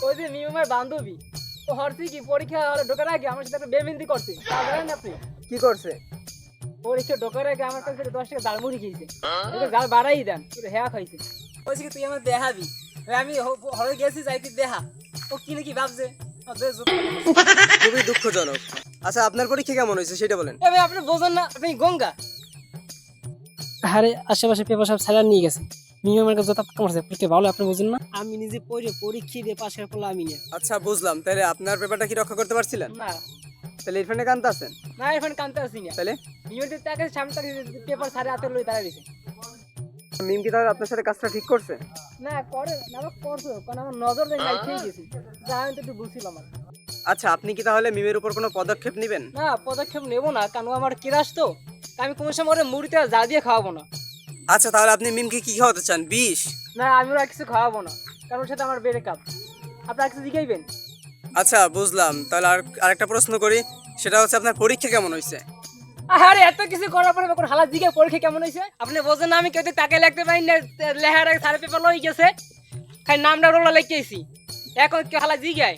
ওই যে মিমের বান্ধবী ও হরছি কি পরীক্ষা হলে ঢোকার আগে আমার সাথে একটা বেবিন্দি করছে তা জানেন আপনি? কি করছে? পরীক্ষা ঢোকার আগে আমার কাছ থেকে 10 টাকা দালমুড়ি খেয়েছে। ওকে জাল বাড়াই দেন কিন্তু হ্যাঁ খাইছে। বলছি কি তুই আমার দেখাবি? আমি হলে গেছি যাইতে দেখা ও কি নাকি ভাবছে খুবই দুঃখজনক। আচ্ছা, আপনার পরীক্ষা কেমন হয়েছে সেটা বলেন। এ ভাই আপনি বোঝেন না, আপনি গঙ্গা। আরে আশেপাশে পেপার সব ছাড়া নিয়ে গেছে। মিনিমামের কাছে যত কামাচ্ছে পড়তে ভালো আপনি বুঝেন না? আমি নিজে পড়ে পরীক্ষা দিয়ে পাশ করে পড়লাম আমি না। আচ্ছা, বুঝলাম। তাহলে আপনার পেপারটা কি রক্ষা করতে পারছিলেন? না তাহলে ইরফানে কানতে আছেন? না এখন কানতে আসি না। তাহলে মিনিমামের টাকা সামনে টাকা পেপার ছাড়ে হাতে লই দাঁড়া দিছে। মিম কি তাহলে আপনার সাথে কাজটা ঠিক করছে? না করে না আমার করছো কারণ আমার নজর দেয় নাই খেয়ে গেছি। যা আমি তো একটু বুঝছিলাম আর। আচ্ছা, আপনি কি তাহলে মিমের উপর কোনো পদক্ষেপ নেবেন? না পদক্ষেপ নেবো না কারণ ও আমার কিরাস তো আমি কোনো সময় ওরে মুড়িতে আর যা দিয়ে খাওয়াবো না। আচ্ছা, তাহলে আপনি মিমকে কি খাওয়াতে চান? বিষ? না আমি ওরা কিছু খাওয়াবো না কারণ ওর সাথে আমার বেড়ে কাপ। আপনার কিছু জিগাইবেন? আচ্ছা, বুঝলাম। তাহলে আরেকটা প্রশ্ন করি, সেটা হচ্ছে আপনার পরীক্ষা কেমন হয়েছে? আরে এত কিছু করার পরে কোন হালাত জিগে পরীক্ষা কেমন হয়েছে? আপনি বোঝেন না আমি কেউ তাকে লিখতে পারি না, লেহার সারা পেপার লই গেছে খালি নামটা রোলা লিখেছি এখন কেউ হালাত জিগায়